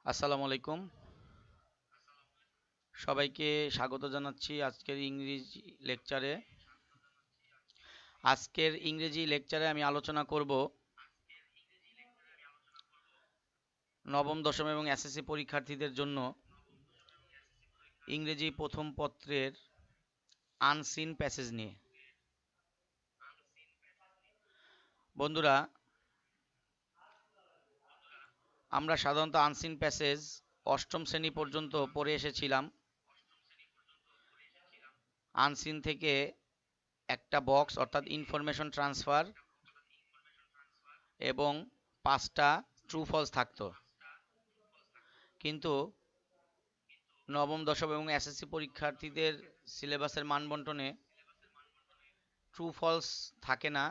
আসসালামু আলাইকুম। সবাইকে স্বাগত জানাচ্ছি আজকের ইংরেজি লেকচারে আমি আলোচনা করব নবম দশম এবং এসএসসি পরীক্ষার্থীদের জন্য ইংরেজি প্রথম পত্রের আনসিন প্যাসেজ নিয়ে। বন্ধুরা, আমরা সাধারণত আনসিন প্যাসেজ অষ্টম শ্রেণী পর্যন্ত পড়ে এসেছিলাম। আনসিন থেকে একটা বক্স অর্থাৎ ইনফরমেশন ট্রান্সফার এবং 5টা ট্রু ফলস থাকতো, কিন্তু নবম দশম এবং এসএসসি পরীক্ষার্থীদের সিলেবাসের মানবন্টনে ট্রু ফলস থাকে না।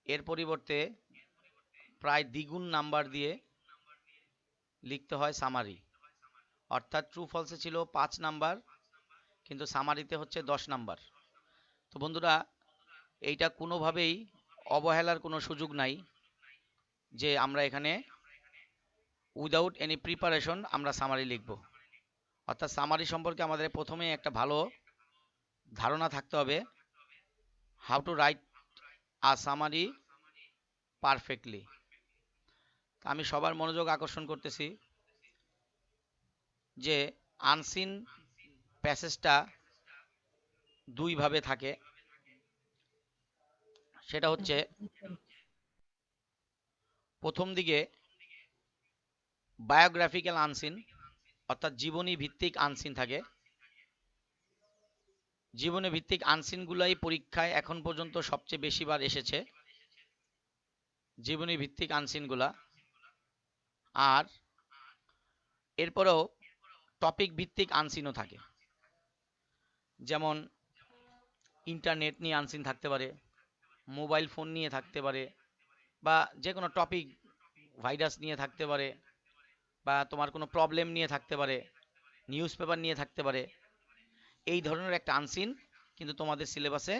এর পরিবর্তে প্রায় দ্বিগুণ নাম্বার দিয়ে লিখতে হয় সামারি, অর্থাৎ ট্রু ফলসে ছিল 5 নাম্বার, কিন্তু সামারিতে হচ্ছে 10 নাম্বার। তো বন্ধুরা, এইটা কোনোভাবেই অবহেলার কোনো সুযোগ নাই যে আমরা এখানে উইদাউট এনি প্রিপারেশন আমরা সামারি লিখব। অর্থাৎ সামারি সম্পর্কে আমাদের প্রথমে একটা ভালো ধারণা থাকতে হবে, how to write a summary perfectly. আমি সবার মনোযোগ আকর্ষণ করতেছি যে আনসিন প্যাসেজটা দুইভাবে থাকে। সেটা হচ্ছে, প্রথম দিকে বায়োগ্রাফিক্যাল আনসিন অর্থাৎ জীবনী ভিত্তিক আনসিন থাকে। জীবনী ভিত্তিক আনসিনগুলাই পরীক্ষায় এখন পর্যন্ত সবচেয়ে বেশি বার এসেছে, জীবনী ভিত্তিক আনসিনগুলা। আর এরপরেও টপিক ভিত্তিক আনসিনও থাকে, যেমন ইন্টারনেট নিয়ে আনসিন থাকতে পারে, মোবাইল ফোন নিয়ে থাকতে পারে, বা যে কোনো টপিক, ভাইরাস নিয়ে থাকতে পারে, বা তোমার কোনো প্রবলেম নিয়ে থাকতে পারে, নিউজ পেপার নিয়ে থাকতে পারে। এই ধরনের একটা আনসিন কিন্তু তোমাদের সিলেবাসে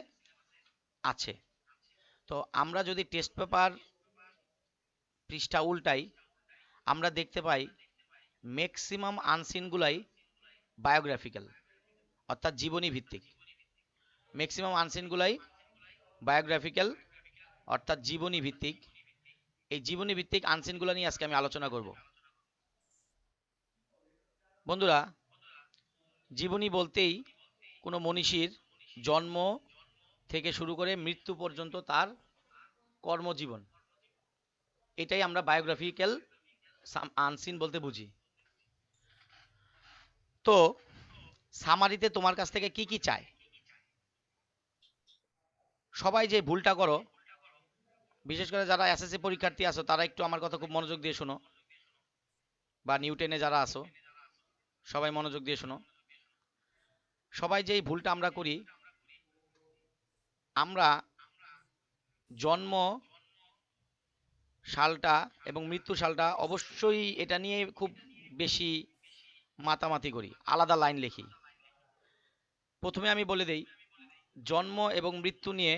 আছে। তো আমরা যদি টেস্ট পেপার পৃষ্ঠা উল্টাই, আমরা দেখতে পাই ম্যাক্সিমাম আনসিনগুলাই বায়োগ্রাফিক্যাল অর্থাৎ জীবনী ভিত্তিক। ম্যাক্সিমাম আনসিনগুলাই বায়োগ্রাফিক্যাল অর্থাৎ জীবনী ভিত্তিক। এই জীবনী ভিত্তিক আনসিনগুলো নিয়ে আজকে আমি আলোচনা করব। বন্ধুরা, জীবনী বলতেই কোনো মনীষীর জন্ম থেকে শুরু করে মৃত্যু পর্যন্ত তার কর্মজীবন, এটাই আমরা বায়োগ্রাফিক্যাল আনসিন বলতে বুঝি। তো সামারিতে তোমার কাছ থেকে কি কি চায়? সবাই যে ভুলটা করো, বিশেষ করে যারা এসএসসি পরীক্ষার্থী আছো, তারা একটু আমার কথা খুব মনোযোগ দিয়ে শোনো, বা নিউটেনে যারা আছো সবাই মনোযোগ দিয়ে শোনো। সবাই যেই ভুলটা আমরা করি, আমরা জন্ম সালটা এবং মৃত্যু সালটা অবশ্যই এটা নিয়ে খুব বেশি মাতামাতি করি, আলাদা লাইন লিখি। প্রথমে আমি বলে দেই, জন্ম এবং মৃত্যু নিয়ে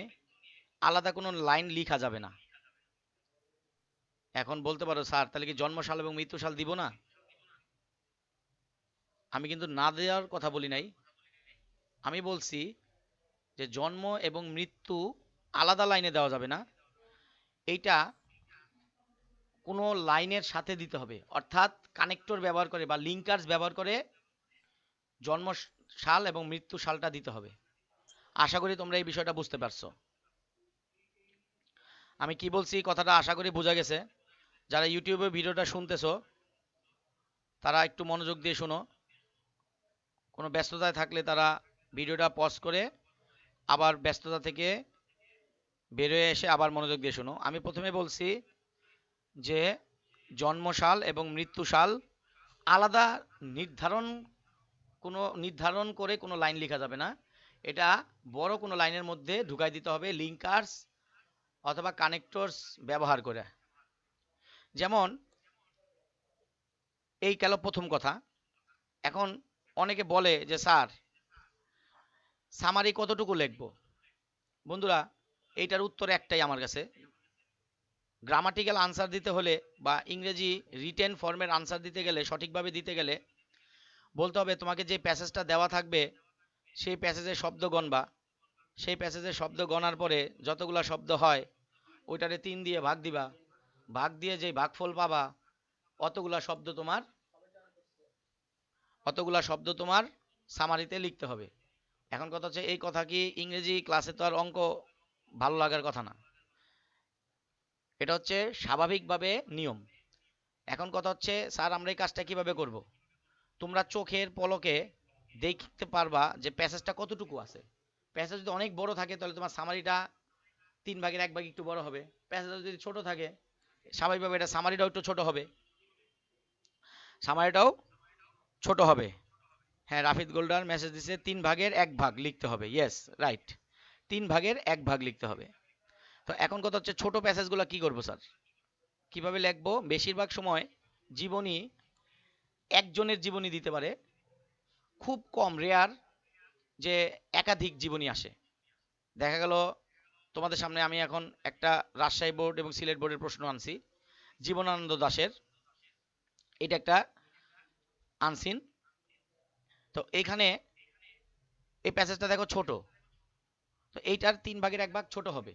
আলাদা কোনো লাইন লিখা যাবে না। এখন বলতে পারো, স্যার তাহলে কি জন্ম সাল এবং মৃত্যু সাল দিব না? আমি কিন্তু না দেওয়ার কথা বলি নাই। আমি বলছি যে জন্ম এবং মৃত্যু আলাদা লাইনে দেওয়া যাবে না, এইটা কোনো লাইনের সাথে দিতে হবে, অর্থাৎ কানেক্টর ব্যবহার করে বা লিঙ্কার্স ব্যবহার করে জন্ম সাল এবং মৃত্যু সালটা দিতে হবে। আশা করি তোমরা এই বিষয়টা বুঝতে পারছো। আমি কি বলছি কথাটা আশা করি বোঝা গেছে। যারা ইউটিউবে ভিডিওটা শুনতেছো তারা একটু মনোযোগ দিয়ে শোনো। কোনো ব্যস্ততায় থাকলে তারা ভিডিওটা পজ করে আবার ব্যস্ততা থেকে বের হয়ে এসে আবার মনোযোগ দিয়ে শোনো। আমি প্রথমে বলছি যে জন্মসাল এবং মৃত্যু সাল আলাদা নির্ধারণ করে কোনো লাইন লেখা যাবে না। এটা বড় কোনো লাইনের মধ্যে ঢুকাই দিতে হবে লিঙ্কার্স অথবা কানেক্টরস ব্যবহার করে। যেমন এই গেল প্রথম কথা। এখন অনেকে বলে যে স্যার সামারি কতটুকু লিখবো? বন্ধুরা, এইটার উত্তর একটাই আমার কাছে, গ্রামাটিক্যাল আনসার দিতে হলে বা ইংরেজি রিটেন ফর্মের আনসার দিতে গেলে, সঠিকভাবে দিতে গেলে বলতে হবে তোমাকে যে প্যাসেজটা দেওয়া থাকবে সেই প্যাসেজের শব্দ গণবা। সেই প্যাসেজের শব্দ গণার পরে যতগুলা শব্দ হয় ওইটারে 3 দিয়ে ভাগ দিবা, ভাগ দিয়ে যেই ভাগফল পাবা অতগুলা শব্দ তোমার সামারিতে লিখতে হবে। এখন কথা হচ্ছে, এই কথা কি ইংরেজি ক্লাসে তো আর অঙ্ক ভালো লাগার কথা না, এটা হচ্ছে স্বাভাবিকভাবে নিয়ম। এখন কথা হচ্ছে, স্যার আমরা এই কাজটা কিভাবে করব? তোমরা চোখের পলকে দেখতে পারবা যে প্যাসেজটা কতটুকু আছে। প্যাসেজ যদি অনেক বড় থাকে তাহলে তোমার সামারিটা 3 ভাগের 1 ভাগ একটু বড় হবে। প্যাসেজ যদি ছোট থাকে স্বাভাবিকভাবে এটা সামারিটাও একটু ছোট হবে, সামারিটাও ছোট হবে। হ্যাঁ, রাফিদ গোল্ডার মেসেজ দিছে 3 ভাগের 1 ভাগ লিখতে হবে। ইয়েস, রাইট, 3 ভাগের 1 ভাগ লিখতে হবে। তো এখন কথা হচ্ছে, ছোট প্যাসেজগুলো কি করবো স্যার, কিভাবে লিখবো? বেশিরভাগ সময় জীবনী, একজনের জীবনী দিতে পারে, খুব কম, রেয়ার যে একাধিক জীবনী আসে। দেখা গেল তোমাদের সামনে আমি এখন একটা রাজশাহী বোর্ড এবং সিলেট বোর্ডের প্রশ্ন আনছি, জীবনানন্দ দাশের, এটা একটা আনসিন। তো এইখানে এই প্যাসেজটা দেখো ছোট, তো এইটার 3 ভাগের 1 ভাগ ছোট হবে।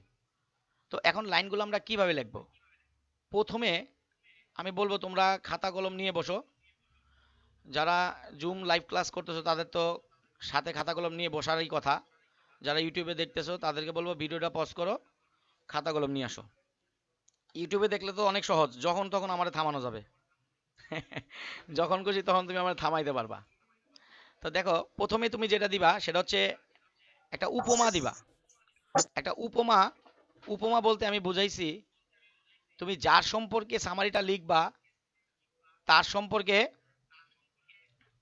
তো এখন লাইনগুলো আমরা কিভাবে লিখবো? প্রথমে আমি বলবো তোমরা খাতা কলম নিয়ে বসো। যারা জুম লাইভ ক্লাস করতেছো তাদের তো সাথে খাতা কলম নিয়ে বসারই কথা। যারা ইউটিউবে দেখতেছো তাদেরকে বলবো ভিডিওটা পজ করো, খাতা কলম নিয়ে আসো। ইউটিউবে দেখলে তো অনেক সহজ, যখন তখন আমারে থামানো যাবে। যখন খুশি তখন তুমি আমার থামাইতে পারবা। তো দেখো, প্রথমে তুমি যেটা দিবা সেটা হচ্ছে একটা উপমা দিবা। একটা উপমা, উপমা বলতে আমি বুঝাইছি, তুমি যার সম্পর্কে সামারিটা লিখবা তার সম্পর্কে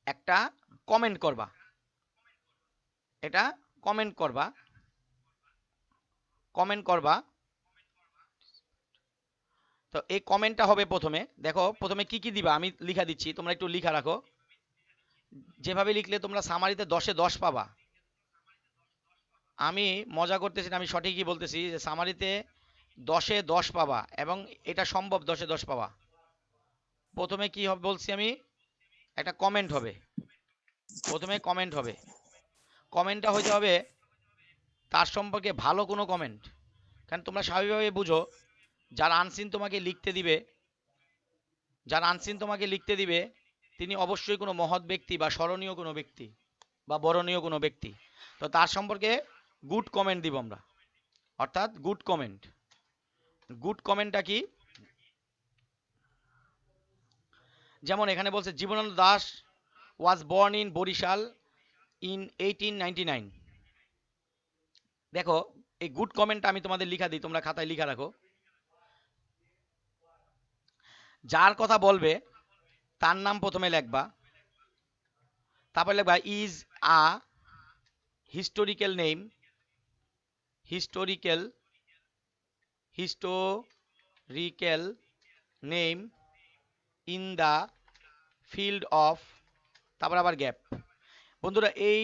একটা কমেন্ট করবা। এটা কমেন্ট করবা, কমেন্ট করবা। তো এই কমেন্টটা হবে প্রথমে। দেখো প্রথমে কি কি দিবা আমি লিখা দিচ্ছি, তোমরা একটু লিখা রাখো। যেভাবে লিখলে তোমরা সামারিতে 10-এ 10 পাবা। আমি মজা করতেছি না, আমি সঠিকই বলতেছি যে সামারিতে 10-এ 10 পাবা এবং এটা সম্ভব 10-এ 10 পাওয়া। প্রথমে কি হবে বলছি আমি, একটা কমেন্ট হবে। প্রথমে কমেন্ট হবে, কমেন্টটা হইতে হবে তার সম্পর্কে ভালো কোনো কমেন্ট। কারণ তোমরা স্বাভাবিকভাবে বুঝো, যার আনসিন তোমাকে লিখতে দিবে, যার আনসিন তোমাকে লিখতে দিবে তিনি অবশ্যই কোনো মহৎ ব্যক্তি বা স্মরণীয় কোনো ব্যক্তি বা বরণীয় কোনো ব্যক্তি। তো তার সম্পর্কে গুড কমেন্ট দিব আমরা, অর্থাৎ গুড কমেন্ট। গুড কমেন্টটা কি? যেমন এখানে বলছে Jibanananda Das was born in Barisal in 1899। দেখো এই গুড কমেন্টটা আমি তোমাদের লিখা দিই, তোমরা খাতায় লিখা রাখো। যার কথা বলবে তার নাম প্রথমে লিখবা, তারপর লিখবা is a historical name, historical, historical name in the field of, তারপর আবার গ্যাপ। বন্ধুরা এই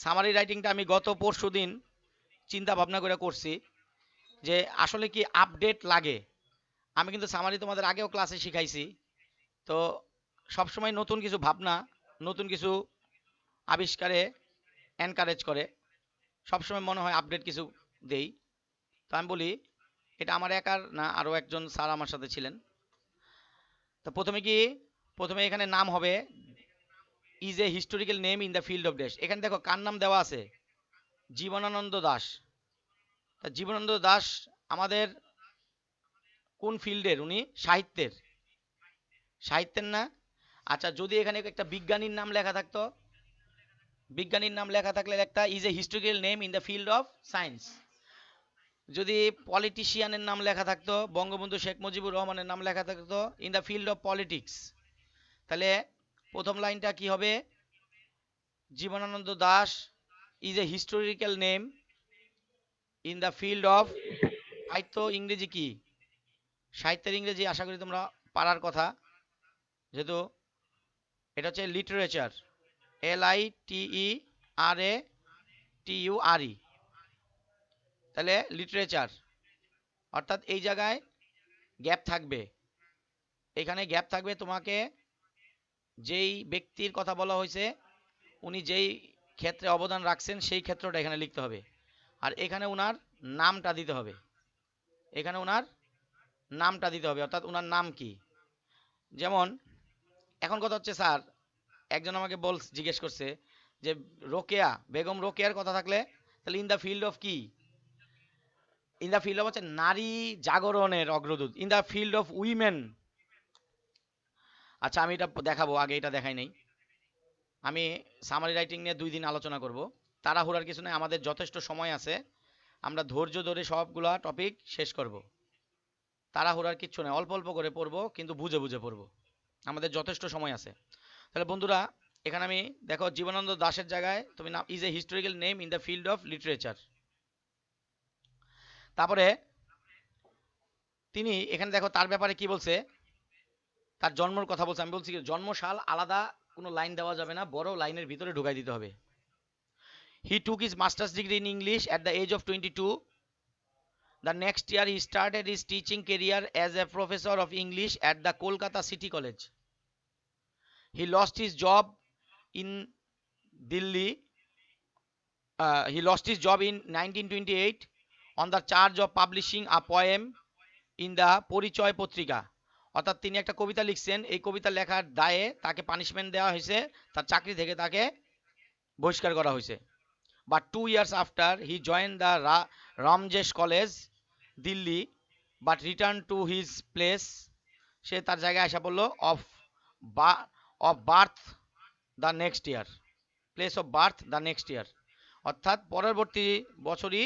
সামারি রাইটিংটা আমি গত পরশুদিন চিন্তা ভাবনা করে করছি যে আসলে কি আপডেট লাগে। আমি কিন্তু সামারি তোমাদের আগেও ক্লাসে শিখাইছি। তো সবসময় নতুন কিছু ভাবনা, নতুন কিছু আবিষ্কারে এনকারেজ করে, সবসময় মনে হয় আপডেট কিছু দেই। তো আমি বলি এটা আমার একার না, আরও একজন স্যার আমার সাথে ছিলেন। তো প্রথমে কি, প্রথমে এখানে নাম হবে is a historical name in the field of dash. এখানে দেখো কার নাম দেওয়া আছে, জীবনানন্দ দাশ। তা জীবনানন্দ দাশ আমাদের কোন ফিল্ডের? উনি সাহিত্যের, সাহিত্যের না? আচ্ছা যদি এখানে একটা বিজ্ঞানীর নাম লেখা থাকতো, বিজ্ঞানীর নাম লেখা থাকলে একটা is a historical name in the field of science. যদি পলিটিশিয়ানের নাম লেখা থাকতো, বঙ্গবন্ধু শেখ মুজিবুর রহমানের নাম লেখা থাকতো in the field of politics, তাহলে প্রথম লাইনটা কি হবে? Jibanananda Das is a historical name in the field of, সাহিত্য ইংরেজি কি? সাহিত্যের ইংরেজি আশা করি তোমরা পারার কথা, যেহেতু এটা হচ্ছে লিটারেচার, LITERATURE, তাহলে লিটারেচার। অর্থাৎ এই জায়গায় গ্যাপ থাকবে, এখানে গ্যাপ থাকবে। তোমাকে যেই ব্যক্তির কথা বলা হয়েছে উনি যেই ক্ষেত্রে অবদান রাখছেন সেই ক্ষেত্রটা এখানে লিখতে হবে, আর এখানে উনার নামটা দিতে হবে, এখানে উনার নামটা দিতে হবে, অর্থাৎ উনার নাম কি। যেমন এখন কথা হচ্ছে স্যার, একজন আমাকে জিজ্ঞেস করছে যে রোকেয়া বেগম রোকেয়ার কথা থাকলে তাহলে ইন দ্য ফিল্ড অফ কি, ইন দ্য ফিল্ড অফ হচ্ছে নারী জাগরণের অগ্রদূত, in the field of women. আচ্ছা আমি এটা দেখাবো, আগে এটা দেখাই নেই। আমি সামারি রাইটিং নিয়ে 2 দিন আলোচনা করব, তাড়াহুড়ার কিছু নেই, আমাদের যথেষ্ট সময় আছে, আমরা ধৈর্য ধরে সবগুলা টপিক শেষ করব। তাড়াহুড়ার কিচ্ছু নেই, অল্প অল্প করে পড়বো কিন্তু বুঝে বুঝে পড়বো, আমাদের যথেষ্ট সময় আছে। তাহলে বন্ধুরা এখানে আমি দেখো জীবনানন্দ দাশের জায়গায় তুমি নাম is a historical name in the field of literature. তারপরে তিনি এখানে দেখো তার ব্যাপারে কি বলছে, তার জন্মের কথা বলছে। আমি বলছি কি জন্মসাল আলাদা কোনো লাইন দেওয়া যাবে না, বড় লাইনের ভিতরে ঢুকাই দিতে হবে। He took his masters degree in English at the age of 22। The next year he started his teaching career as a professor of English at the Kolkata City College. He lost his job in Delhi. He lost his job in 1928 on the charge of publishing a poem in the পরিচয় পত্রিকা। অর্থাৎ তিনি একটা কবিতা লিখছেন, এই কবিতা লেখার দায়ে তাকে পানিশমেন্ট দেওয়া হয়েছে, তার চাকরি থেকে তাকে বহিষ্কার করা হয়েছে। But 2 years after he joined the Ramjesh College, Delhi, but returned to his place, সে তার জায়গায় আসা পড়লো of birth the next year, place of birth the next year, অর্থাৎ পরবর্তী বছরই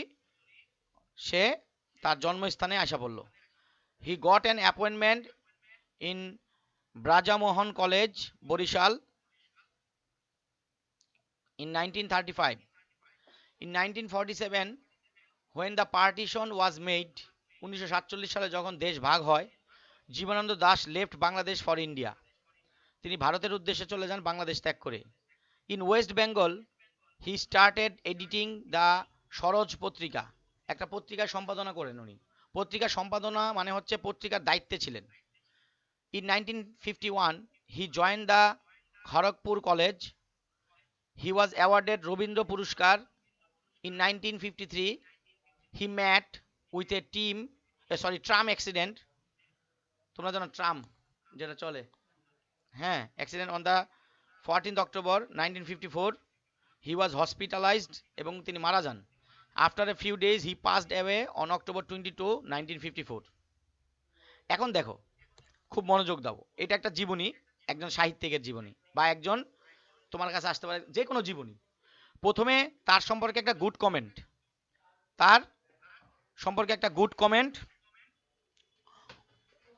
সে তার জন্মস্থানে আসা পড়লো। He got an appointment in Brajamohan College, Borishal in 1935. In 1947, when the partition was made, 1947 সালে যখন দেশ ভাগ হয়, Jibanananda Das left Bangladesh for India, তিনি ভারতের উদ্দেশ্যে চলে যান বাংলাদেশ ত্যাগ করে। In West Bengal he started editing the Saroj patrika, একটা পত্রিকা সম্পাদনা করেন উনি। পত্রিকা সম্পাদনা মানে হচ্ছে পত্রিকার দায়িত্বে ছিলেন। In 1951 he join the Kharagpur college. He was awarded Rabindra Puraskar. In 1953 he met with a tram accident, তোমরা জানো ট্রাম যেটা চলে, হ্যাঁ, accident on the 14th October 1954. He was hospitalized এবং তিনি মারা যান। After a few days he passed away on October 22, 1954। এখন দেখো খুব মনোযোগ দাও, এটা একটা জীবনী, একজন সাহিত্যিকের জীবনী বা একজন তোমার কাছে আসতে পারে যে কোনো জীবনী। প্রথমে তার সম্পর্কে একটা গুড কমেন্ট, তার সম্পর্কে একটা গুড কমেন্ট,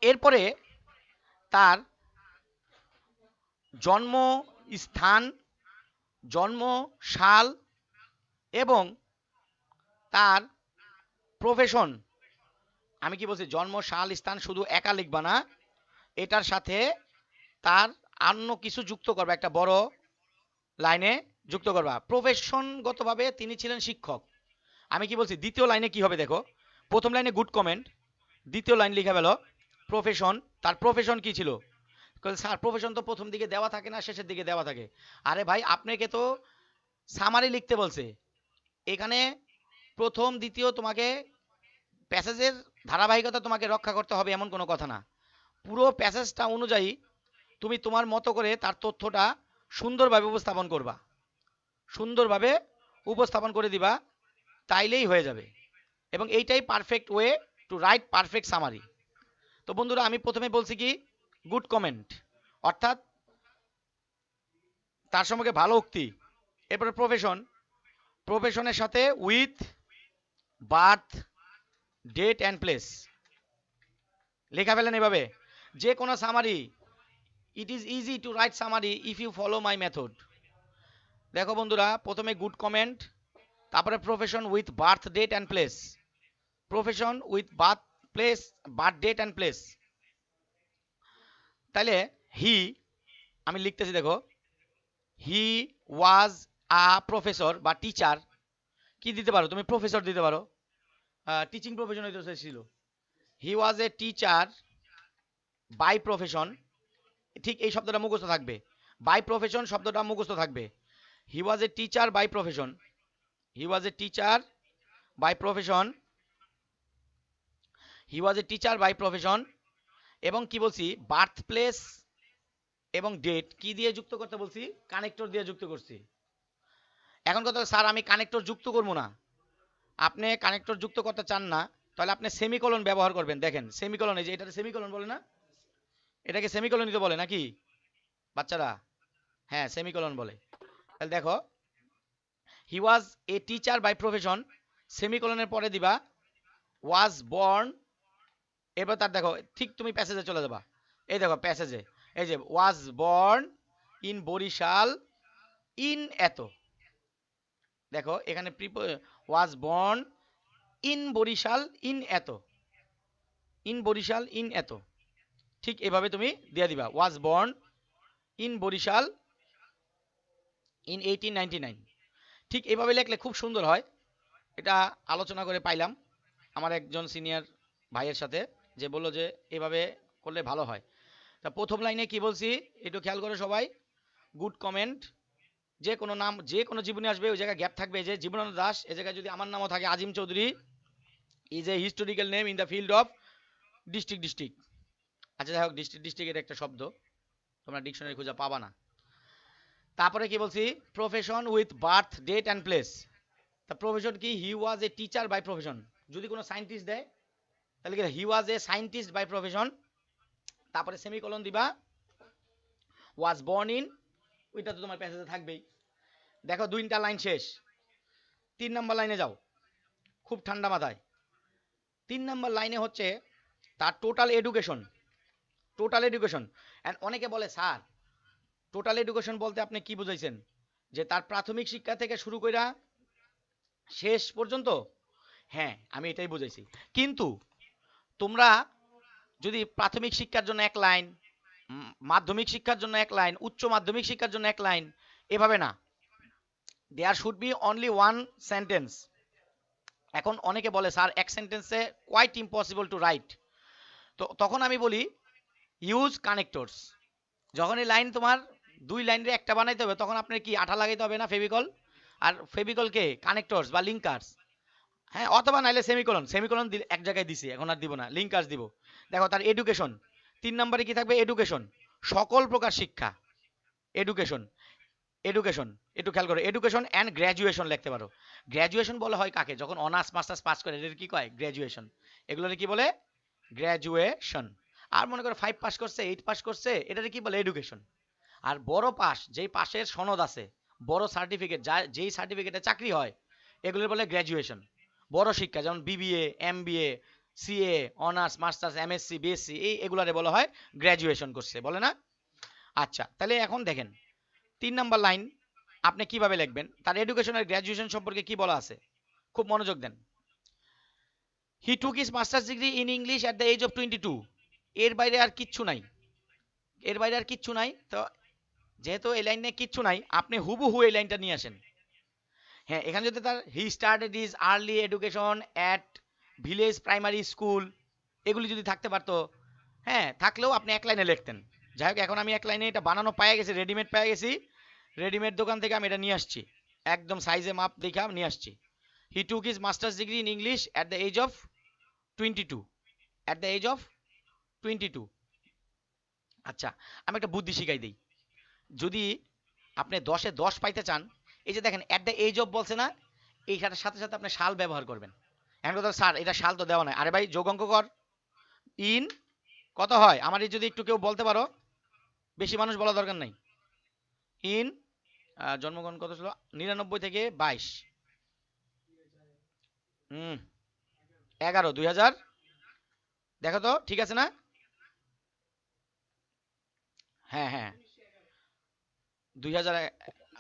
এরপরে তার জন্ম স্থান, জন্ম সাল এবং তার প্রফেশন। আমি কি বলছি, জন্ম সাল স্থান শুধু একা লিখবা না, এটার সাথে তার অন্য কিছু যুক্ত করবা, একটা বড় লাইনে যুক্ত করবা। প্রফেশনগতভাবে তিনি ছিলেন শিক্ষক। আমি কি বলছি, দ্বিতীয় লাইনে কি হবে দেখো, প্রথম লাইনে গুড কমেন্ট, দ্বিতীয় লাইন লিখা গেল প্রফেশন। তার প্রফেশন কি ছিল? স্যার প্রফেশন তো প্রথম দিকে দেওয়া থাকে না, শেষের দিকে দেওয়া থাকে। আরে ভাই আপনাকে তো সামারি লিখতে বলছে, এখানে প্রথম দ্বিতীয় তোমাকে প্যাসেজের ধারাবাহিকতা তোমাকে রক্ষা করতে হবে এমন কোনো কথা না। পুরো প্যাসেজটা অনুযায়ী তুমি তোমার মতো করে তার তথ্যটা সুন্দরভাবে উপস্থাপন করবা, সুন্দরভাবে উপস্থাপন করে দিবা, তাইলেই হয়ে যাবে। এবং এইটাই perfect way to right perfect summary. তো বন্ধুরা আমি প্রথমে বলছি কি গুড কমেন্ট, অর্থাৎ তার সম্পর্কে ভালো উক্তি। এরপরে প্রফেশন, প্রফেশনের সাথে with birth date and place লেখা ফেলেন এভাবে যে কোনো summary. It is easy to write summary if you follow my method. দেখো বন্ধুরা প্রথমে গুড কমেন্ট, তারপরে profession with birth date and place, profession with birth date and place. তাহলে হি আমি লিখতেছি দেখো, হি ওয়াজ আ প্রফেসর বা টিচার, কি দিতে পারো তুমি, প্রফেসর দিতে পারো, টিচিং প্রফেশন হইতে ছিল। হি was a teacher by profession, ঠিক এই শব্দটা মুখস্থ থাকবে, বাই প্রফেশন শব্দটা মুখস্থ থাকবে। He was a teacher by profession, he was a teacher by profession, he was a teacher by profession. এবং কি বলছি, বার্থ প্লেস এবং ডেট কি দিয়ে যুক্ত করতে বলছি, কানেক্টর দিয়ে যুক্ত করছি। এখন কথা, স্যার আমি কানেক্টর যুক্ত করবো না, আপনি কানেক্টর যুক্ত করতে চান না, তাহলে আপনি সেমিকোলন ব্যবহার করবেন। দেখেন সেমিকোলন, এই যে এটাতে সেমিকোলন বলে না, এটাকে সেমিকোলনই তো বলে নাকি বাচ্চারা? হ্যাঁ সেমিকোলন বলে। তাহলে দেখো, হি was a teacher by profession, সেমিকোলনের পরে দিবা ওয়াজ বর্ন। এবার তার দেখো, ঠিক তুমি প্যাসেজে চলে যাবা, এই দেখো প্যাসেজে, এই যে was born in Barisal in এত, দেখো এখানে was born in Barisal in এত, ইন বরিশাল ইন এত, ঠিক এভাবে তুমি দিয়ে দিবা was born in Barisal in 1899। ঠিক এভাবে লিখলে খুব সুন্দর হয়। এটা আলোচনা করে পাইলাম আমার একজন সিনিয়র ভাইয়ের সাথে, যে বললো যে এভাবে করলে ভালো হয়। তা প্রথম লাইনে কি বলছি একটু খেয়াল করে সবাই, গুড কমেন্ট। যে কোনো নাম, যে কোনো জীবনী আসবে ওই জায়গায় গ্যাপ থাকবে, যে জীবনানন্দ দাস, এ জায়গায় যদি আমার নামও থাকে Azim Chowdhury, is a historical name in the field of district. আচ্ছা যাই হোক, ডিস্ট্রিক্ট এটা একটা শব্দ, তোমরা ডিকশনারি খুঁজে পাবা না। তারপরে কি বলছি, profession with birth date and place. তা প্রফেশন কি, he was a teacher by profession. যদি কোনো সায়েন্টিস্ট দেয় তাহলে কি, he was a scientist by profession, তারপরে সেমিকোলন দিবা, ওয়াজ বর্ন ইন, ওইটা তো তোমার প্যাসেজে থাকবেই। দেখো 2টা লাইন শেষ, 3 নম্বর লাইনে যাও, খুব ঠান্ডা মাথায়। 3 নম্বর লাইনে হচ্ছে তার total education, total education. And অনেকে বলে স্যার টোটাল এডুকেশন বলতে আপনি কি বুঝাইছেন, যে তার প্রাথমিক শিক্ষা থেকে শুরু কইরা শেষ পর্যন্ত? হ্যাঁ আমি এটাই বুঝাইছি, কিন্তু তোমরা যদি প্রাথমিক শিক্ষার জন্য 1 লাইন, মাধ্যমিক শিক্ষার জন্য 1 লাইন, উচ্চ মাধ্যমিক শিক্ষার জন্য 1 লাইন, এভাবে না, there should be only 1 sentence. এখন অনেকে বলে স্যার এক সেন্টেন্সে কোয়াইট ইম্পসিবল টু রাইট, তো তখন আমি বলি ইউজ কানেক্টরস। যখন এই লাইন তোমার 2 লাইনের একটা বানাইতে হবে, তখন আপনার কি আঠা লাগাইতে হবে না, ফেভিকল, আর ফেভিকলকে কানেক্টরস বা লিঙ্কার্স, হ্যাঁ, অথবা নাইলে সেমিকোলন, সেমিকোলন এক জায়গায় দিছি, এখন আর দিব না, লিঙ্কার্স দিব। দেখো তার এডুকেশন, 3 নম্বরে কি থাকবে, এডুকেশন, সকল প্রকার শিক্ষা, এডুকেশন, এডুকেশন, একটু খেয়াল করো, এডুকেশন অ্যান্ড গ্র্যাজুয়েশন লিখতে পারো। গ্র্যাজুয়েশন বলা হয় কাকে, যখন অনার্স মাস্টার্স পাস করে, এদের কি কয়, গ্র্যাজুয়েশন। এগুলোর কি বলে, গ্র্যাজুয়েশন। আর মনে করো 5 পাস করছে, 8 পাস করছে, এটাকে কি বলে, এডুকেশন। আর বড় পাস, যেই পাশের সনদ আছে, বড় সার্টিফিকেট, যেই সার্টিফিকেটে চাকরি হয়, এগুলোর বলে গ্র্যাজুয়েশন। বড় শিক্ষা যেমন BBA, MBA, CA, honours masters, MSc, BSc, এগুলারে বলা হয় গ্র্যাজুয়েশন করছে, বলে না? আচ্ছা তাহলে এখন দেখেন 3 নাম্বার লাইন আপনি কিভাবে লিখবেন, তার এডুকেশন আর গ্র্যাজুয়েশন সম্পর্কে কি বলা আছে, খুব মনোযোগ দেন। He took his masters degree in English at the age of 22। এর বাইরে আর কিচ্ছু নাই, এর বাইরে আর কিচ্ছু নাই। তো যেহেতু এই লাইনে কিচ্ছু নাই, আপনি হুবহু এই লাইনটা নিয়ে আসেন। হ্যাঁ এখানে যদি তার he started his early education at village primary school, এগুলি যদি থাকতে পারতো, হ্যাঁ থাকলেও আপনি 1 লাইনে লিখতেন। যাই হোক এখন আমি 1 লাইনে এটা বানানো পেয়ে গেছি, রেডিমেড পেয়ে গেছি, রেডিমেড দোকান থেকে আমি এটা নিয়ে আসছি, একদম সাইজে মাপ দেখে নিয়ে আসছি। He took his masters degree in English at the age of 22, at the age of 22। আচ্ছা আমি একটা বুদ্ধি শিখাই দিই, যদি আপনি 10-এ 10 পাইতে চান, এই যে দেখেন অ্যাট দ্য এজ অফ বলছে না, এইটার সাথে সাথে আপনি সাল ব্যবহার করবেন। এখন কথা স্যার এটা সাল তো দেওয়া নাই, আরে ভাই যোগ অঙ্ক কর, ইন কত হয় আমার, এই যদি একটু কেউ বলতে পারো, বেশি মানুষ বলা দরকার নাই। ইন জন্মগ্রহণ কত ছিল, 99 থেকে 22, 11, 2000, দেখো তো ঠিক আছে না? হ্যাঁ হ্যাঁ 2000,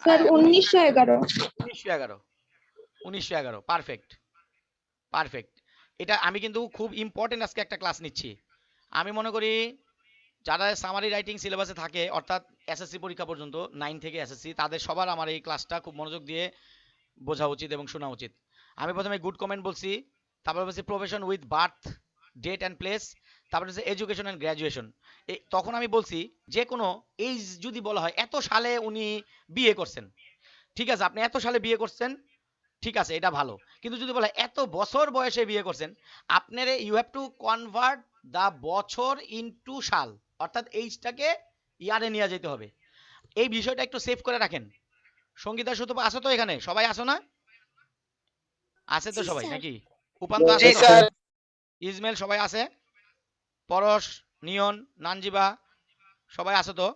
স্যার 1911। 1911, 1911, perfect, perfect. এটা আমি কিন্তু খুব ইম্পর্টেন্ট আজকে একটা ক্লাস নিচ্ছি। আমি মনে করি যারা সামারি রাইটিং সিলেবাসে থাকে, অর্থাৎ এসএসসি পরীক্ষা পর্যন্ত, 9 থেকে এসএসসি, তাদের সবার আমার এই ক্লাসটা খুব মনোযোগ দিয়ে বোঝা উচিত এবং শোনা উচিত। আমি প্রথমে গুড কমেন্ট বলছি, তারপর বলছি profession with birth date and place, তারপরে হচ্ছে এডুকেশন অ্যান্ড গ্র্যাজুয়েশন। তখন আমি বলছি যে কোনো এইজ যদি বলা হয় এত সালে উনি বিয়ে করছেন, ঠিক আছে, আপনি এত সালে বিয়ে করছেন, ঠিক আছে, এটা ভালো। কিন্তু যদি বলে এত বছর বয়সে বিয়ে করছেন, আপনারে ইউ হ্যাভ টু কনভার্ট দা বছর ইনটু সাল, অর্থাৎ এইজটাকে ইয়ারে নিয়ে যেতে হবে। এই বিষয়টা একটু সেভ করে রাখেন। সঙ্গীতা সুতপা আছো তো এখানে? সবাই আছো না? আছে তো জি সবাই স্যার। নাকি? উপান্ত আছে জি তো? স্যার। ইসমাইল সবাই আছে? পরশ, নিয়ন, নানজিবা সবাই আছে তো?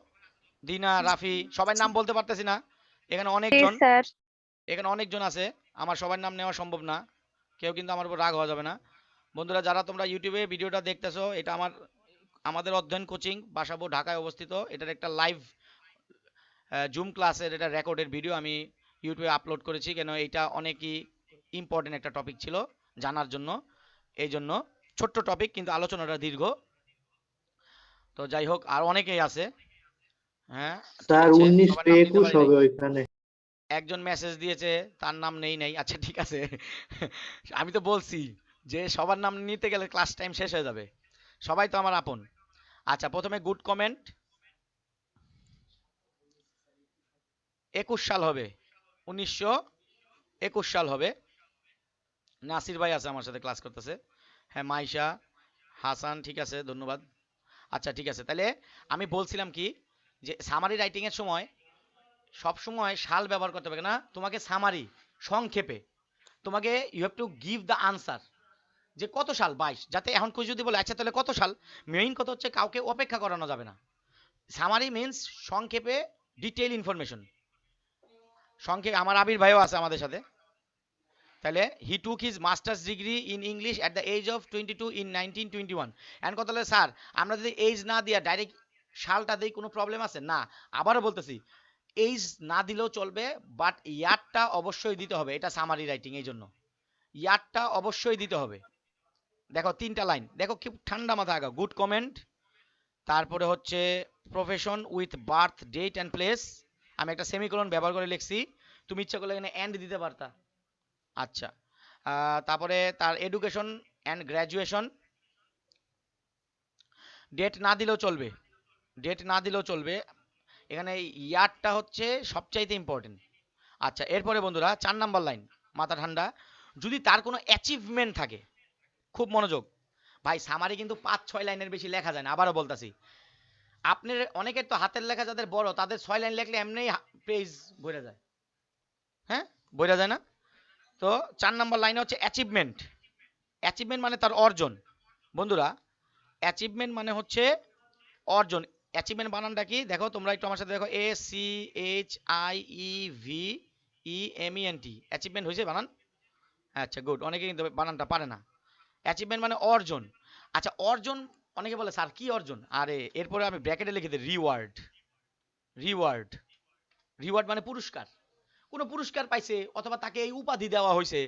দিনা, রাফি সবাই নাম বলতে পারতেছি না, এখানে জি অনেকজন, স্যার। এখানে অনেকজন আছে, আমার সবার নাম নেওয়া সম্ভব না, কেউ কিন্তু আমার উপর রাগ হওয়া যাবে না। বন্ধুরা যারা তোমরা ইউটিউবে ভিডিওটা দেখতেছো, এটা আমাদের অধ্যয়ন কোচিং বাসাবো ঢাকায় অবস্থিত, এটার একটা লাইভ জুম ক্লাসের এটা রেকর্ডের ভিডিও আমি ইউটিউবে আপলোড করেছি, কেন এটা অনেকই ইম্পর্টেন্ট একটা টপিক ছিল জানার জন্য, এই জন্য ছোট্ট টপিক কিন্তু আলোচনাটা দীর্ঘ। তো যাই হোক, আর অনেকেই আছে। হ্যাঁ ঠিক স্যার আছে, 19 সবার পে নাম নিতে 21 পারি নাই। হবে ওইখানে। একজন মেসেজ দিয়েছে, তার নাম নেই নাই, আচ্ছা ঠিক আছে। আমি তো বলছি যে সবার নাম নিতে গেলে ক্লাস টাইম শেষ হয়ে যাবে, সবাই তো আমার আপন। আচ্ছা প্রথমে গুড কমেন্ট, 21 সাল হবে, 1921 সাল হবে। নাসির ভাই আছে আমার সাথে ক্লাস করতেছে, হ্যাঁ মাইশা, হাসান, ঠিক আছে ধন্যবাদ। আচ্ছা ঠিক আছে, তাহলে আমি বলছিলাম কি, যে সামারি রাইটিং এর সময় সব সময় সাল ব্যবহার করতে হবে না, তোমাকে সামারি সংক্ষেপে তোমাকে you have to give the answer, যে কত সাল 22, যাতে এখন কেউ যদি বলে আচ্ছা তাহলে কত সাল, মেইন কথা হচ্ছে কাউকে অপেক্ষা করানো যাবে না। সামারি মিন্স সংক্ষেপে ডিটেইল ইনফরমেশন। সংক্ষেপে আমার আবির ভাইও আছে আমাদের সাথে, তাহলে he took his masters degree in English at the age of 22 in 1921। এখন কথা হলো স্যার আমরা যদি এইজ না দিয়া ডাইরেক্ট সালটা দিই কোনো প্রবলেম আছে না? আবারও বলতেছি, এইজ না দিলেও চলবে, বাট ইয়ারটা অবশ্যই দিতে হবে, এটা সামারি রাইটিং, এই জন্য ইয়ারটা অবশ্যই দিতে হবে। দেখো 3টা লাইন, দেখো কি ঠান্ডা মাথা আগা, গুড কমেন্ট, তারপরে হচ্ছে profession with birth date and place, আমি একটা সেমিকোলন ব্যবহার করে লিখছি, তুমি ইচ্ছা করলে এখানে এন্ড দিতে পারতা। আচ্ছা, তারপরে তার এডুকেশন অ্যান্ড গ্র্যাজুয়েশন, ডেট না দিলেও চলবে, ডেট না দিলেও চলবে, এখানে ইয়ারটা হচ্ছে সবচাইতে ইম্পর্টেন্ট। আচ্ছা এরপরে বন্ধুরা 4 নাম্বার লাইন, মাথা ঠান্ডা, যদি তার কোনো অ্যাচিভমেন্ট থাকে, খুব মনোযোগ ভাই, সামারি কিন্তু 5-6 লাইনের বেশি লেখা যায় না, আবারও বলতাছি, আপনার অনেকের তো হাতের লেখা যাদের বড়, তাদের 6 লাইন লেখলে এমনিই পেজ ভরে যায়, হ্যাঁ ভরে যায় না? তো 4 নাম্বার লাইনে হচ্ছে অ্যাচিভমেন্ট, অ্যাচিভমেন্ট মানে তার অর্জন। বন্ধুরা অ্যাচিভমেন্ট মানে হচ্ছে অর্জন, অ্যাচিভমেন্ট বানানটা কি দেখো তোমরা একটু আমার সাথে দেখো, ACHIEVEMENT, অ্যাচিভমেন্ট হয়েছে বানান? আচ্ছা গুড, অনেকে কিন্তু বানানটা পারে না। অ্যাচিভমেন্ট মানে অর্জন। আচ্ছা অর্জন, অনেকে বলে স্যার কি অর্জন, আরে এরপরে আমি ব্র্যাকেটে লিখে দিই রিওয়ার্ড, রিওয়ার্ড, রিওয়ার্ড মানে পুরস্কার, কোনো পুরস্কার পাইছে অথবা তাকে এই উপাধি দেওয়া হয়েছে,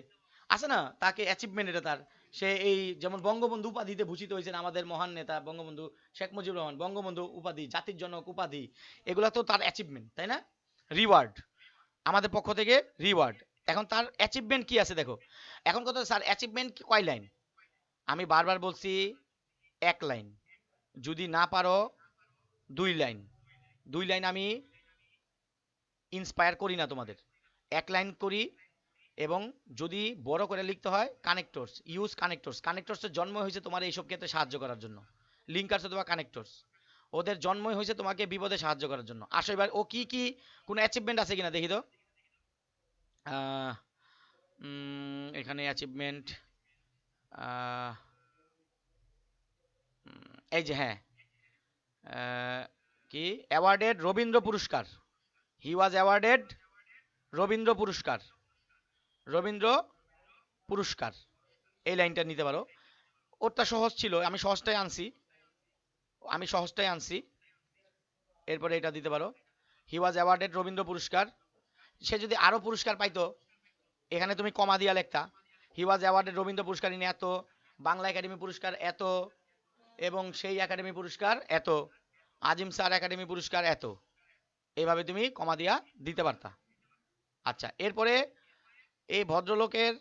আছে না তাকে অ্যাচিভমেন্ট, এটা তার, সে এই যেমন বঙ্গবন্ধু উপাধিতে ভূষিত হয়েছেন আমাদের মহান নেতা বঙ্গবন্ধু শেখ মুজিবুর রহমান, বঙ্গবন্ধু উপাধি, জাতির জনক উপাধি, এগুলা তো তার অ্যাচিভমেন্ট, তাই না? রিওয়ার্ড, আমাদের পক্ষ থেকে রিওয়ার্ড। এখন তার অ্যাচিভমেন্ট কি আছে দেখো, এখন কথা স্যার অ্যাচিভমেন্ট কয় লাইন, আমি বারবার বলছি 1 লাইন, যদি না পারো 2 লাইন, 2 লাইন আমি ইন্সপায়ার করি না তোমাদের, 1 লাইন করি। এবং যদি বড় করে লিখতে হয় কানেক্টরস, ইউজ কানেক্টরস, কানেক্টরসের জন্ম হয়েছে তোমার এইসব ক্ষেত্রে সাহায্য করার জন্য, লিঙ্কার্স অথবা কানেক্টরস, ওদের জন্মই হয়েছে তোমাকে বিপদে সাহায্য করার জন্য। আসো এবার ও কি কি কোনো অ্যাচিভমেন্ট আছে কিনা দেখি তো। এখানে অ্যাচিভমেন্ট, এই যে হ্যাঁ, কি অ্যাওয়ার্ডেড রবীন্দ্র পুরস্কার, হি ওয়াজ অ্যাওয়ার্ডেড রবীন্দ্র পুরস্কার, রবীন্দ্র পুরস্কার, এই লাইনটা নিতে পারো, ওরটা সহজ ছিল, আমি সহজটাই আনছি, আমি সহজটাই আনছি। এরপরে এটা দিতে পারো, হি ওয়াজ অ্যাওয়ার্ডেড রবীন্দ্র পুরস্কার, সে যদি আরো পুরস্কার পাইতো, এখানে তুমি কমা দিয়া লেখতা, হি was awarded Rabindra Puraskar in এত, বাংলা একাডেমি পুরস্কার এত, এবং সেই একাডেমি পুরস্কার এত, আজিম স্যার একাডেমি পুরস্কার এত, এইভাবে তুমি কমা দিয়া দিতে পারতা। আচ্ছা এরপরে এই ভদ্রলোকের,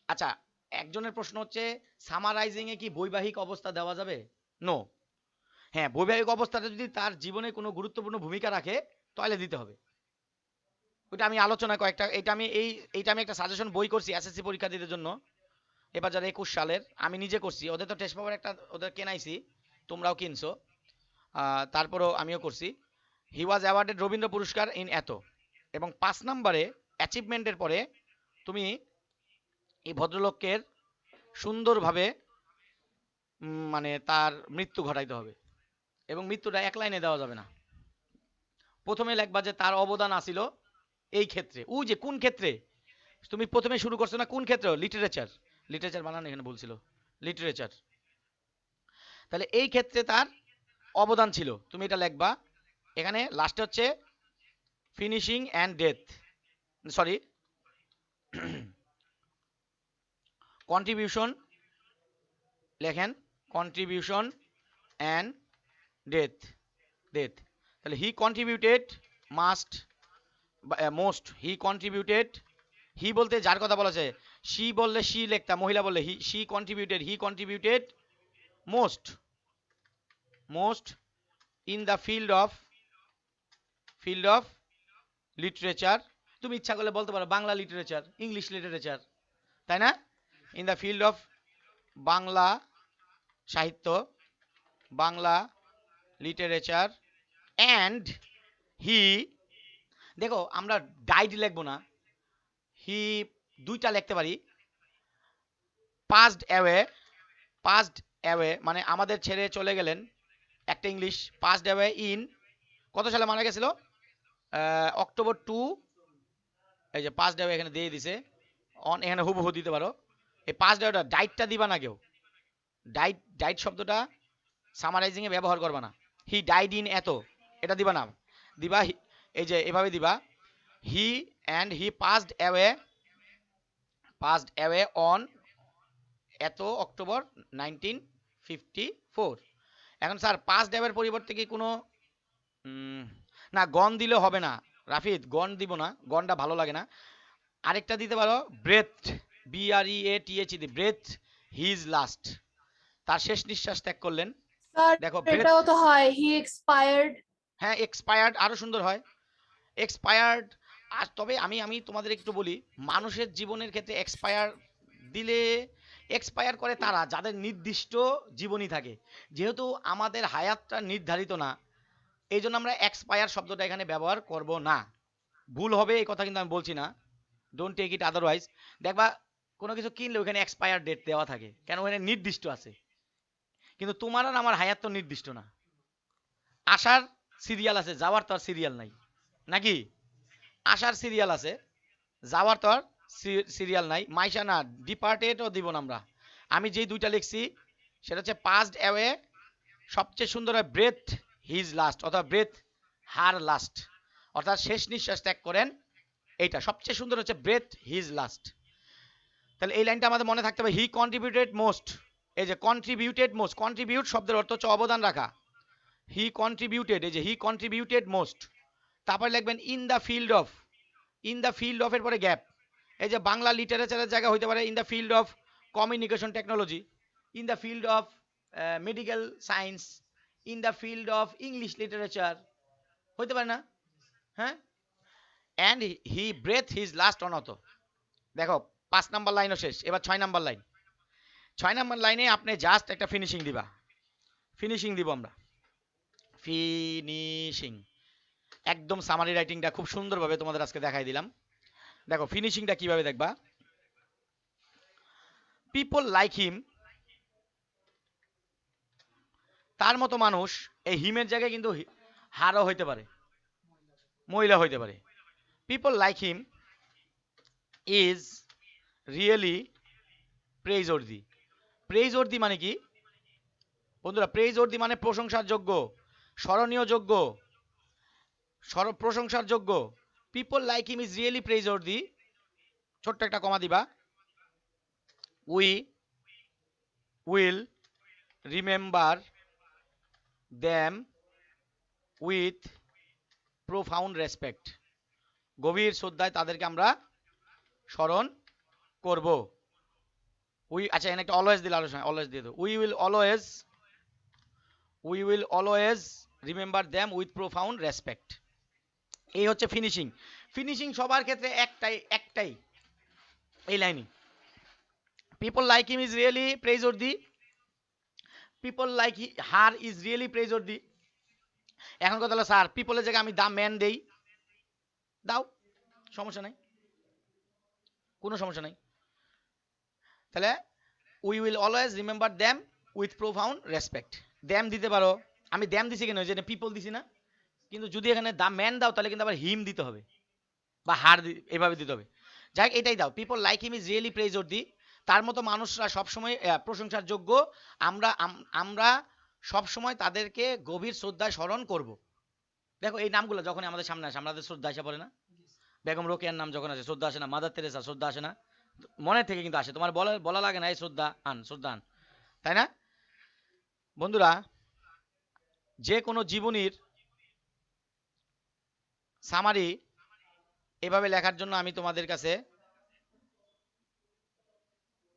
আচ্ছা একজনের প্রশ্ন হচ্ছে সামারাইজিং এ কি বৈবাহিক অবস্থা দেওয়া যাবে? নো। হ্যাঁ, বৈবাহিক অবস্থাটা যদি তার জীবনে কোনো গুরুত্বপূর্ণ ভূমিকা রাখে তাহলে দিতে হবে। ওইটা আমি আলোচনা কয়েকটা, এইটা আমি একটা সাজেশন বই করছি এসএসসি পরীক্ষার্থীদের জন্য। এবার যারা 21 সালের, আমি নিজে করছি, ওদের তো টেস্ট পেপার একটা ওদের কেনাইছি, তোমরাও কিনছো, তারপরেও আমিও করছি। হি was awarded Rabindra Puraskar in এত, এবং 5 নম্বরে অ্যাচিভমেন্টের পরে তুমি এই ভদ্রলোকের সুন্দরভাবে মানে তার মৃত্যু ঘটাইতে হবে, এবং মৃত্যুটা এক লাইনে দেওয়া যাবে না। প্রথমে লেখবা যে তার অবদান আছিল এই ক্ষেত্রে, যে কোন ক্ষেত্রে, তুমি প্রথমে শুরু করছো না কোন ক্ষেত্রে, লিটারেচার, লিটারেচার বানান এখানে ভুল ছিল, লিটারেচার, তাহলে এই ক্ষেত্রে তার অবদান ছিল, তুমি এটা লিখবা। এখানে লাস্টে হচ্ছে finishing and death, sorry contribution, লেখেন কন্ট্রিবিউশন অ্যান্ড ডেথ, ডেথ, তাহলে হি কন্ট্রিবিউটেড মাস্ট মোস্ট, হি কন্ট্রিবিউটেড, হি বলতে যার কথা বলা যায়, শি বললে শি লেখতা, মহিলা বললে he, he contributed most, most in the field of literature, তুমি ইচ্ছা করলে বলতে পারো বাংলা লিটারেচার, ইংলিশ লিটারেচার, তাই না? In the field of Bangla সাহিত্য, বাংলা লিটারেচার, অ্যান্ড হি, দেখো আমরা ডাইড লিখবো না, হি দুইটা লিখতে পারি, পাস্ড অ্যাওয়ে মানে আমাদের ছেড়ে চলে গেলেন, একটা ইংলিশ, পাস্ড অ্যাওয়ে ইন, কত সালে মারা গেছিল, অক্টোবর 2, এই যে পাস্ড অ্যাওয়ে এখানে দিয়ে দিছে, অন এখানে হুবহু দিতে পারো, এই পাস্ড অ্যাওয়েটা ডাইটটা দিবা না কেউ, ডাইট শব্দটা সামারাইজিং এ ব্যবহার করবা না, হি ডাইড ইন এত, এটা দিবা না, দিবা এই যে এভাবে দিবা, he and he passed away on এত অক্টোবর 1954। এখন স্যার পাস্ড অ্যাওয়ের পরিবর্তে কি কোনো না গন দিলে হবে না, রাফিদ গন দিব না, গনটা ভালো লাগে না, আরেকটা দিতে পারো breath, BREATH, breath his last, তার শেষ নিঃশ্বাস ত্যাগ করলেন। স্যার দেখো ব্রেথ, এটাও তো হয় হি এক্সপায়ার্ড। হ্যাঁ এক্সপায়ার্ড আরো সুন্দর হয়, এক্সপায়ার্ড। আর তবে আমি তোমাদের একটু বলি, মানুষের জীবনের ক্ষেত্রে এক্সপায়ার দিলে এক্সপায়ার করে তারা যাদের নির্দিষ্ট জীবনী থাকে, যেহেতু আমাদের হায়াতটা নির্ধারিত না, এই জন্য আমরা এক্সপায়ার শব্দটা এখানে ব্যবহার করব না, ভুল হবে এই কথা কিন্তু আমি বলছি না, ডোন্ট টেক ইট আদারওয়াইজ। দেখবা কোনো কিছু কিনলে ওখানে এক্সপায়ার ডেট দেওয়া থাকে, কেন ওখানে নির্দিষ্ট আছে, কিন্তু তোমার আর আমার হায়াত তো নির্দিষ্ট না, আসার সিরিয়াল আছে, যাওয়ার তো আর সিরিয়াল নাই, নাকি? আসার সিরিয়াল আছে, যাওয়ার তো আর সিরিয়াল নাই, মাইশা না ডিপার্টেডও দিব না আমরা। আমি যেই দুইটা লিখছি সেটা হচ্ছে পাস্ড অ্যাওয়ে, সবচেয়ে সুন্দর হয় ব্রেথ হিজ লাস্ট, অথবা ব্রেথ হার লাস্ট, অর্থাৎ শেষ নিঃশ্বাস ত্যাগ করেন, এইটা সবচেয়ে সুন্দর হচ্ছে ব্রেথ হিজ লাস্ট। তাহলে এই লাইনটা আমাদের মনে থাকতে হবে, হি কন্ট্রিবিউটেড মোস্ট, এই যে কন্ট্রিবিউটেড মোস্ট, কন্ট্রিবিউট শব্দের অর্থ হচ্ছে অবদান রাখা, হি কন্ট্রিবিউটেড, এই যে হি কন্ট্রিবিউটেড মোস্ট, তারপরে লিখবেন ইন দ্য ফিল্ড অফ এর পরে গ্যাপ, এই যে বাংলা লিটারেচারের জায়গা হইতে পারে in the field of communication technology, in the field of medical science, in the field of English literature, হইতে পারে না? হ্যাঁ, and he breath his last on অত। দেখো 5 নাম্বার লাইনও শেষ, এবার 6 নাম্বার লাইন, 6 নাম্বার লাইনে আপনি জাস্ট একটা ফিনিশিং দিবা, ফিনিশিং দিব আমরা, ফিনিশিং, একদম সামারি রাইটিংটা খুব সুন্দরভাবে তোমাদের আজকে দেখাই দিলাম। দেখো ফিনিশিংটা কিভাবে দেখবা, পিপল লাইক হিম, তার মতো মানুষ, এই হিমের জায়গায় কিন্তু হারও হইতে পারে, মহিলা হইতে পারে, people like him is really praiseworthy, praiseworthy মানে কি বন্ধুরা, প্রেইজওর্দি মানে প্রশংসার যোগ্য, স্মরণীয় যোগ্য, প্রশংসার যোগ্য, people like him is really praiseworthy, ছোট্ট একটা কমা দিবা, we will remember them with profound respect, গভীর শ্রদ্ধায় তাদেরকে আমরা স্মরণ করব, আচ্ছা এখানে একটা অলওয়েজ দিলে আলোচনা অলওয়েজ দিয়ে দাও we will always remember them with profound respect. এই হচ্ছে ফিনিশিং সবার ক্ষেত্রে একটাই এই লাইনই। People like him is really praiseworthy, people like her is really praiseworthy. এখন কথা হলো স্যার পিপলের জায়গায় আমি দ্য ম্যান দেই, দাও, সমস্যা নাই, কোনো সমস্যা নাই। তাহলে we will always remember them with profound respect. Them দিতে পারো, আমি দ্যাম দিছি কেন, যে পিপল দিছি না, কিন্তু যদি এখানে দ্য ম্যান দাও তাহলে কিন্তু আবার হিম দিতে হবে বা হার এভাবে দিতে হবে। যাই হোক এটাই দাও, people like him is really praiseworthy, তার মতো মানুষরা সবসময় প্রশংসার যোগ্য, আমরা সবসময় তাদেরকে গভীর শ্রদ্ধায় স্মরণ করব। দেখো এই নামগুলো যখন আমাদের সামনে আসে আমাদের শ্রদ্ধা আসে পড়ে না? বেগম রোকেয়ার নাম যখন আসে শ্রদ্ধা আসে না? মাদার তেরেসা শ্রদ্ধা আসে না? মনের থেকে কিন্তু আসে, তোমার বলা লাগে না এই শ্রদ্ধা আন, তাই না? বন্ধুরা, যে কোনো জীবনীর সামারি এভাবে লেখার জন্য আমি তোমাদের কাছে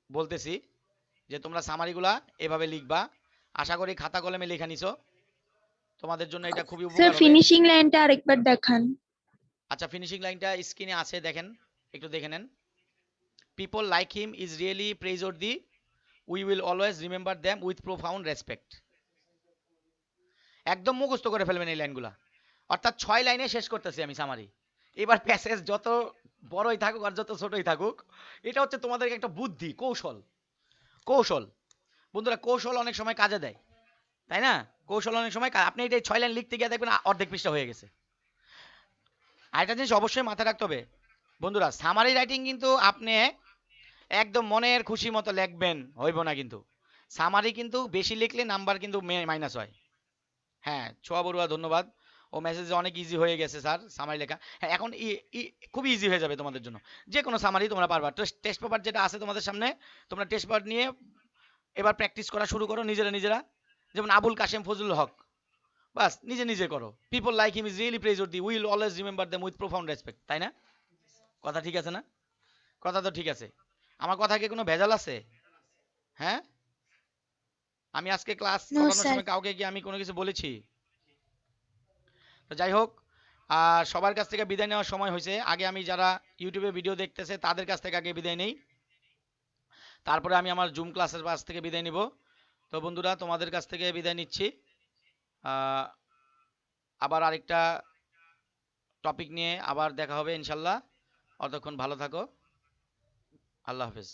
বলতেছি যে তোমরা সামারিগুলা এভাবে লিখবা। আশা করি খাতা কলমে লেখা নিছো, তোমাদের জন্য এটা খুবই স্যার উপকার হবে। ফিনিশিং লাইনটা আরেকবার দেখান। আচ্ছা ফিনিশিং লাইনটা স্ক্রিনে আছে, দেখেন, একটু দেখে নেন। People like him is really praiseworthy, we will always remember them with profound respect. একদম মুখস্থ করে ফেলবেন এই লাইনগুলা, অর্থাৎ 6 লাইনে শেষ করতেছি আমি সামারি। এবার প্যাসেজ যত বড়ই থাকুক আর যত ছোটই থাকুক, এটা হচ্ছে তোমাদেরকে একটা বুদ্ধি, কৌশল। বন্ধুরা কৌশল অনেক সময় কাজে দেয়, তাই না? কৌশল অনেক সময় আপনি এটা 6 লাইন লিখতে গিয়ে দেখবেন অর্ধেক পৃষ্ঠা হয়ে গেছে। আরেকটা জিনিস অবশ্যই মাথায় রাখতে হবে বন্ধুরা, সামারি রাইটিং কিন্তু আপনি একদম মনের খুশি মতো লিখবেন হইব না, কিন্তু সামারি কিন্তু বেশি লিখলে নাম্বার কিন্তু মাইনাস হয়। হ্যাঁ ছোয়া বড়ুয়া ধন্যবাদ, ও মেসেজে অনেক ইজি হয়ে গেছে স্যার সামারি লেখা। হ্যাঁ এখন খুবই ইজি হয়ে যাবে তোমাদের জন্য, যে কোনো সামারি তোমরা পারবা। টেস্ট পেপার যেটা আছে তোমাদের সামনে, তোমরা টেস্ট পেপার নিয়ে এবার প্র্যাকটিস করা শুরু করো নিজেরা। যেমন আবুল কাশেম ফজলুল হক, বাস নিজে করো। People like him is really praiseworthy, will always remember them with profound respect, তাই না? কথা ঠিক আছে না? কথা তো ঠিক আছে। আমার কথা কি কোনো ভেজাল আছে? হ্যাঁ, আমি আজকে ক্লাস নো করানোর স্যার। সময় কাউকে কি আমি কোনো কিছু বলেছি? তো যাই হোক, সবার কাছ থেকে বিদায় নেওয়ার সময় হয়েছে। আগে আমি যারা ইউটিউবে ভিডিও দেখতেছে তাদের কাছ থেকে আগে বিদায় নেই, তারপরে আমি আমার জুম ক্লাসের কাছ থেকে বিদায় নিব। তো বন্ধুরা তোমাদের কাছ থেকে বিদায় নিচ্ছি, আবার আরেকটা টপিক নিয়ে আবার দেখা হবে ইনশাল্লাহ। অতক্ষণ ভালো থাকো, আল্লাহ হাফেজ।